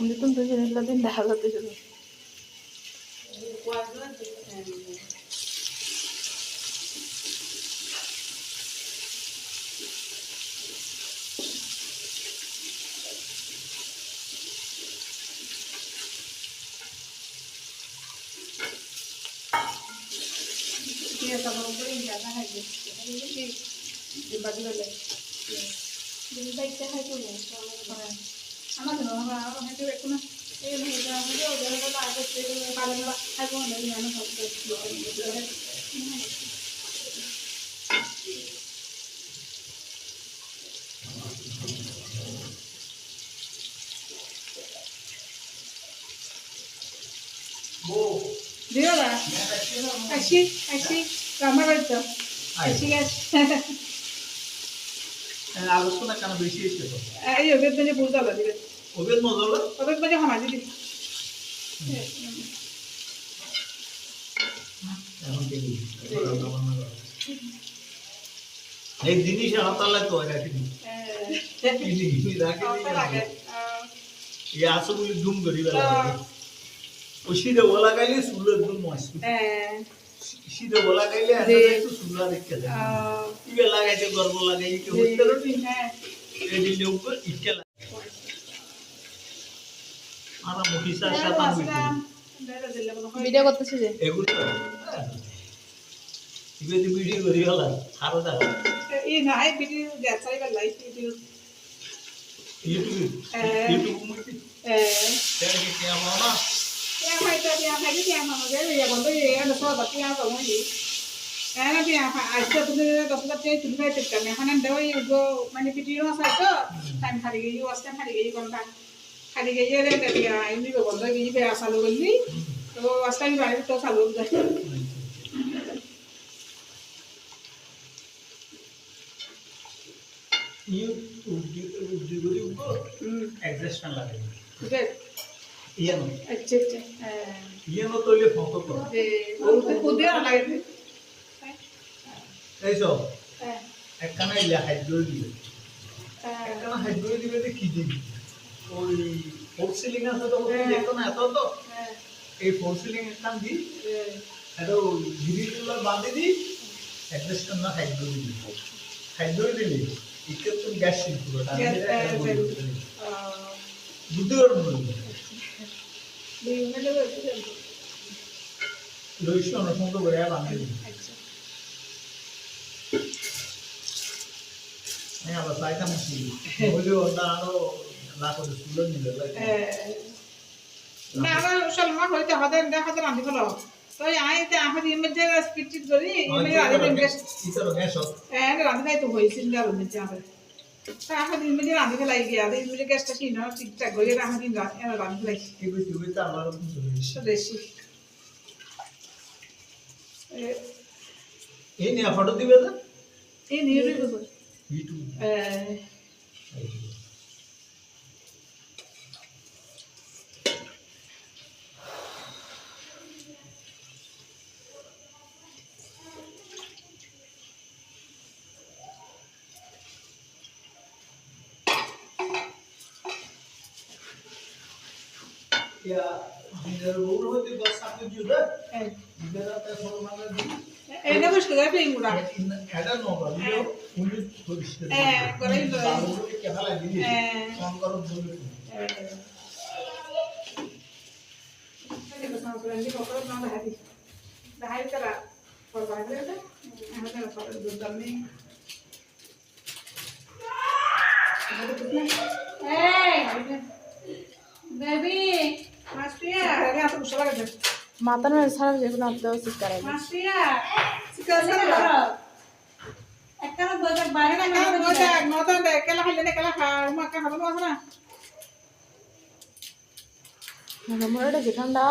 নতুন তো জিনিসগুলো দিন দেখা যাচ্ছে শুধু আলোচনা কেন বেশি হয়েছে তো এই ওদের মানে বুঝতে দিবে ওদের মজা হলো ওদের মানে হামাজি দিবে এখন কি এই জিনিস হাতালা তো রাখি এই জিনিস রাখি এই আসো বলে ধুম করি বেলা ও সিধে ওলা গাইলে সুলের ধুম মাস সিধে ওলা গাইলে একটু সুলা দেখতে যায় ইকে লাগাইতে গর্ব লাগাই ইকে হইতে রনি এই দিলে উপর ইকে আরা মুখিসা শাতা হইছে ভিডিও করতেছি যে এগুলো ইবে দি ভিডিও করি হলা আরো দা এই নাই ভিডিও দেখাই বা লাইভ ভিডিও ইউটিউব মুখি তেরে কি আমা না ya phải cho ya phải cái em mà cái bây giờ còn cái gì em là sao bật cái rồi cái gì cái nó thì phải cho tôi đó là cái chúng ta tiếp cận này hắn đâu có mà cái video nó sai cơ time hari cái yêu asal hari cái con ta hari cái gì đấy thì em đi vào còn cái gì về asal luôn đi तो asal đi vào तो asal luôn đấy YouTube exist में लगे okay ये no अच्छा अच्छा ये no तो ले फोटो को वो खुद ही लगे ऐसो एक कना ले हाइड्रोल दिए एक कना हाइड्रोल दिए तो की दी ওই ফোর সিলিং আছে তো দেখো না এত তো এই ফোর সিলিং কাম দি এটা গ্রিলগুলো বাঁধে দি অ্যাডজাস্ট করনা হাইড্রোল দিলে ইকে তো গ্যাস শিপ পুরোটা বুদ্ধি করুন লইছো না ফোন তো করে বাঁধে দি আমি আবার পাইতাম কি বলে ওটা আরো না করে সুলন নিলে না আমার সলমা হইতে হদের দেখা তো রাঁধি ফেলো তো আইতে আমার ইমেজে স্পিড করি ইমেজ আরে ইনভেস্ট ইতর গ্যাস রাঁধি নাই তো হইছিল না রুমে যাবে তা আমার ইমেজে রাঁধি ফেলাই গিয়া আর ইমেজে গ্যাসটা কি না ঠিকঠাক করে আমার দিন রাঁধি ফেলাই এই তুই তো আমার বেশি এই নিয়ে ফটো দিবে না এই নিয়ে দিবে ইউটিউব या इधर बोल होते बस आपको जुदा इधर आता है थोड़ा मांगा दी एना कुछ कर पे मुड़ा एडा नो कर लियो उन्हें थोड़ी सी करे तो बालों के क्या लगी काम करो बोले ये बस हम फ्रेंड को करो ना दहाई करा और बाहर ले तो हम तो पर दूध डालने बेबी मास्टिया अरे आप कुछ लगा दे माता ने सारा যেগুলো আপনি শিকার আছে মাস্টিয়া শিকার করা একটা বইটা বাইরে না কেন বইটা নটা একলা খাইলে না কেলা খাও মা কা খাবো আছে না না মোরটা কি ঠান্ডা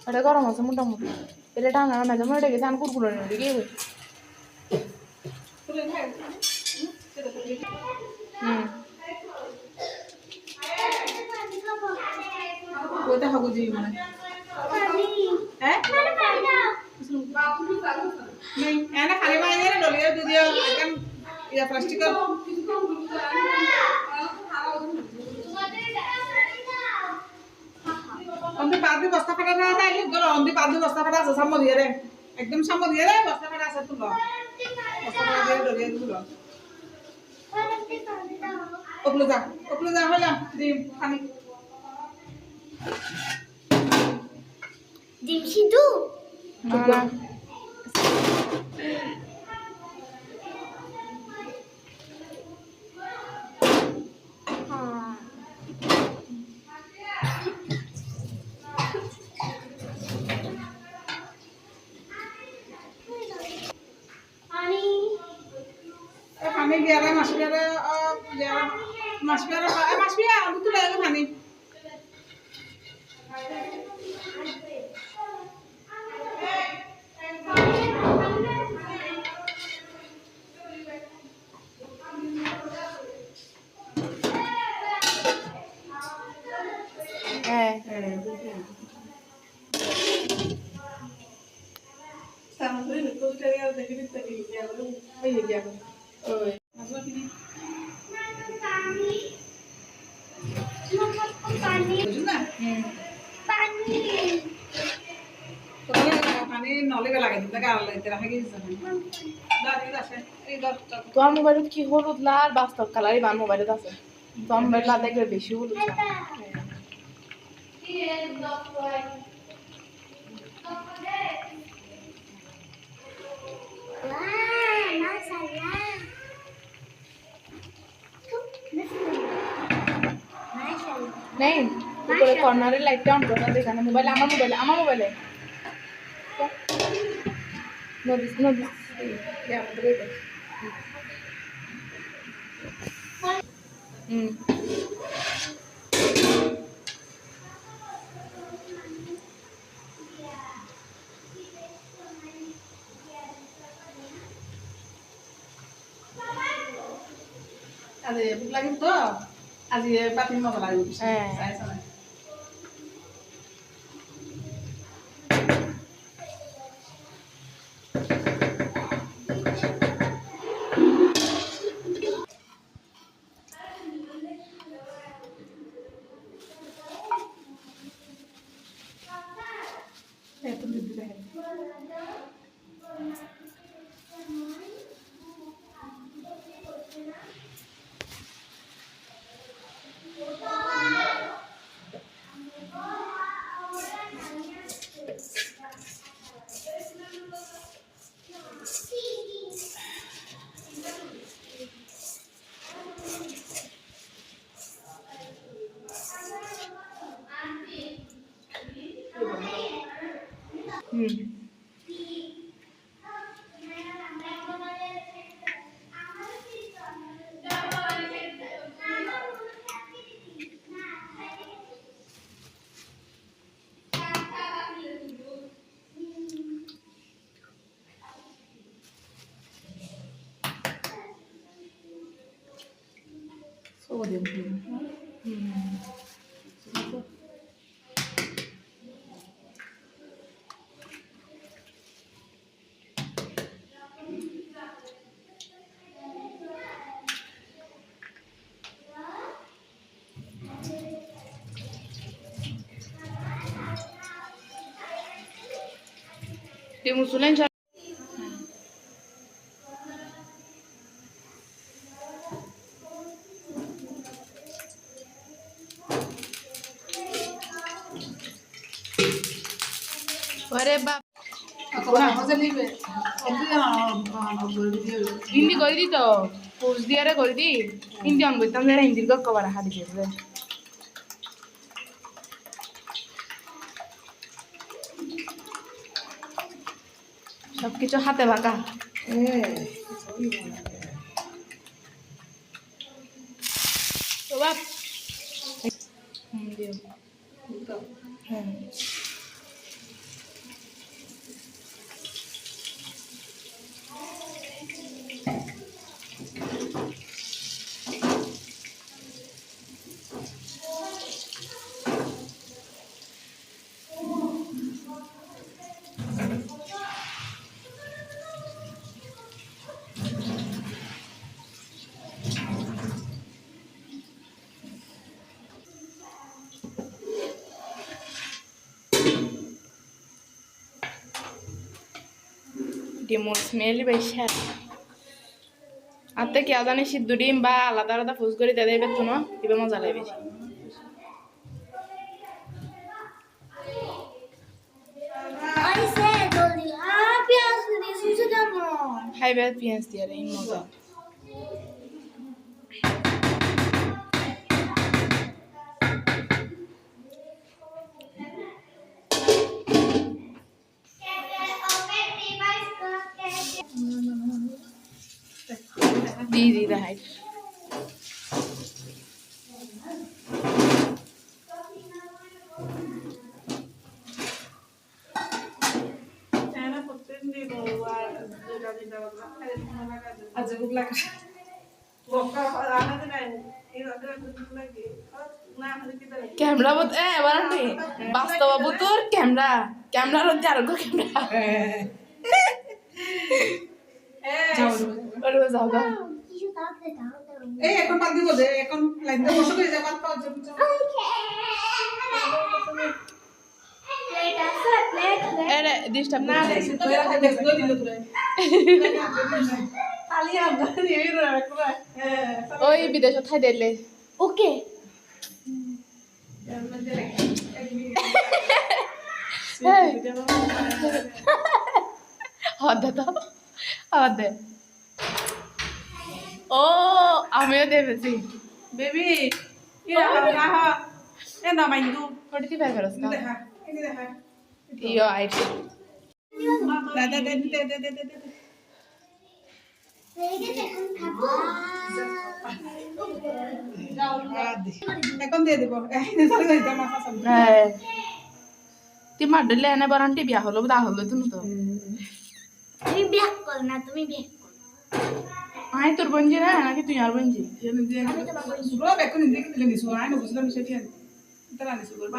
এটা গরম আছে মোটামুটি এটা ঠান্ডা না যে মোরটা কি ধান কুরকুরে নিয়ে দিকে কোটা হাগু জি মানে हैं नहीं एना खाली माने ने डलिया दे दिया एकदम या प्लास्टिक का বস্তা ফাটা না তাই গেল অন্দি পাঁচ বস্তা ফাটা আছে সামনে দিয়ে রে একদম সামনে দিয়ে রে বস্তা ফাটা আছে তুলো বস্তা ফাটা দিয়ে ধরে তুলো ওপলে যা হলাম ডিম পানি ডিম সিদ্ধ না পানি দিয়া রে মাছ পিয়ারে মাছ পিয়া তুলে লাগে পানি হ্যাঁ তোমার মোবাইলত কি হলুদ লাল বাস্তব কালারই বান মোবাইলত আছে তোমার মোবাইল দেখলে বেশি হলুদ নেই উপরে কর্নারের লাইটটা অন করতে এখানে মোবাইলে আমার মোবাইলে নদিস আজি ভোক লাগিব তো আজি পাতিম মজা লাগিব চাইছা নাই Dia musulan Ore bab hindi করে দি তো পোস্ট দিয়ারে করে দি হিন্দি অন করতাম যারা হিন্দির কবার হাদি দিয়ে সবকিছু হাতে বাঁকা তো বাপ হ্যাঁ ডিমোর স্মেলই বেশি আর কি জানি সিদ্ধ ডিম বা আলাদা আলাদা ফুস করে দেয় দেবে তো না এবার মজা লাগে বেশি খাইবে পেঁয়াজ দিয়ে এই মজা দি হাইট আচ্ছা বুক লাগে ক্যামেরা বত এ বারান্টি বাস্তব বুতুর ক্যামেরার মধ্যে আর গো ক্যামেরা যাও যাও এই এখন বাদ দিব যে এখন লাইন দিয়ে বসে করে যাবাত পাওয়ার জন্য এরে ডিস্টার্ব না দেখছি তো এরা দেখো দিল তোরে খালি আমরা এই রাখবা ওই বিদেশ থাই দিলে ওকে হদে তো হদে ও আমিও দেবেছি বেবি ইয়া না এ না মাইন্দু কটি পাই ফেরস না দেখা এই দেখা ইয়ো আইট দাদা দে এখন দিয়ে দিব হ্যাঁ তুই মারলে এনে বারান্টি বিয়া হলো দা হলো তুমি তো তুমি বিয়ে কর না তুমি বিয়ে কর আই তোর বঞ্জি না নাকি তুই আর বঞ্জি সুরো বেকন দিকে দিলে নিসু আই না বুঝলাম সেটি তারা নিসু করবা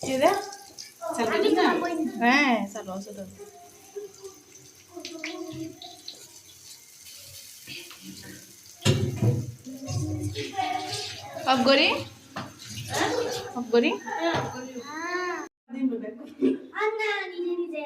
এ রে আমি তো বই হ্যাঁ চলো চলো অগরি অগরি আন্না নিজে নিজে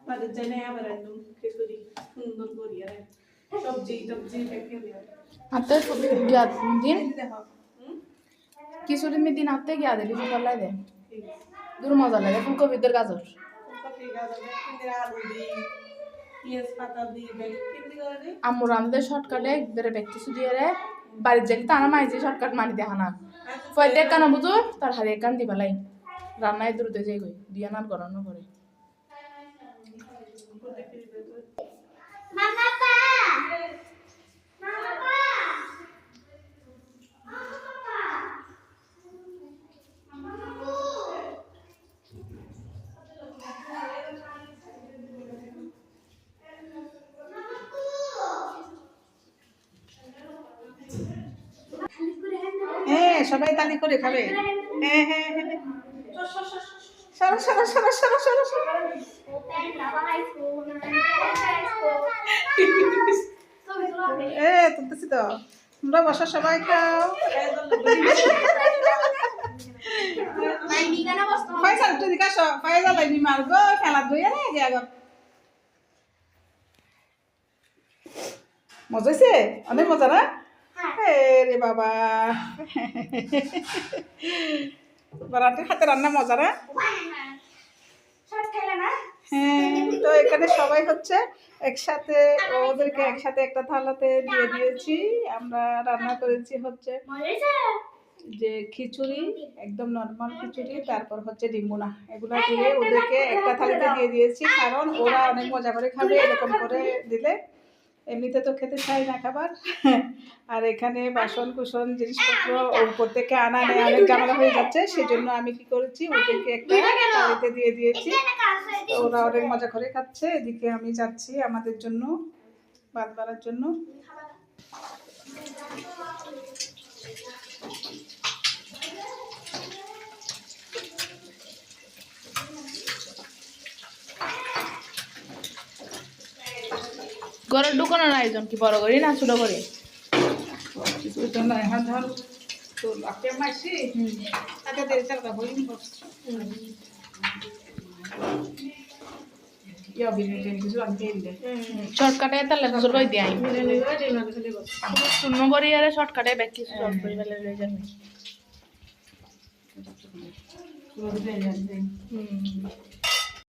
পারে জেনে আবার একদম খিচুড়ি সুন্দর করিয়া সবজি দেখে দিয়া আতে গিয়া দিন দেখো কিছুদিন দিন আতে গিয়া দিলি তো লাই দে দূর মজা লাগে ফুলকপিদের গাজর কফি গাজর কিনে আলু দি পিয়াজ পাতা দি কিনে করে আম্মু রান্দে শর্টকাটে একবারে ব্যক্তি সুদিয়ে রে বাড়ির যাই তারা মাইজি শর্টকাট মারি দেখা না ফয় দেখ কানা বুঝো তার হারে কান দিবা লাই রান্নায় দ্রুত যাই গই দিয়া না গরম করে মামা পা মামা পা হ্যাঁ সবাই তালি করে খাবে হ্যাঁ হ্যাঁ হ্যাঁ সরো সরো সরো সরো সরো সরো এ তুলতেছি তো তোমরা বসো সবাই খাও ফাইজাল তুই দিকে আসো ফাইজাল লাইনি মারবো খেলা দইয়া রে আগে আগে মজা হয়েছে অনেক মজা না রে বাবা বারাটের হাতে রান্না মজা না হ্যাঁ তো এখানে সবাই হচ্ছে একসাথে ওদেরকে একসাথে একটা থালাতে দিয়ে দিয়েছি আমরা রান্না করেছি হচ্ছে যে খিচুড়ি একদম নর্মাল খিচুড়ি তারপর হচ্ছে ডিম্বুনা এগুলো দিয়ে ওদেরকে একটা থালিতে দিয়ে দিয়েছি কারণ ওরা অনেক মজা করে খাবে এরকম করে দিলে এমনিতে তো খেতে চাই না খাবার আর এখানে বাসন কুসন জিনিসপত্র উপর থেকে আনা নেই অনেক ঝামেলা হয়ে যাচ্ছে সেজন্য আমি কি করেছি ওদেরকে একটা থালিতে দিয়ে দিয়েছি তো ওরা অনেক মজা করে খাচ্ছে এদিকে আমি যাচ্ছি আমাদের জন্য ভাত বাড়ার জন্য ঘরের ঢুকানোর আয়োজন কি বড় করি না ছোট করি? কিছু তো না এখন ধর তো আপনি মাসি আগে দেরি চালকা বই ইয়া বিরিয়ানি কিছু আনতে দিলে শর্টকাটে তাহলে শ্বশুর বাড়ি দিয়ে আই শূন্য করি আর শর্টকাটে ব্যাগ কিছু শর্ট করে ফেলে লই যাবে। পুরো দিতে যাচ্ছে হুম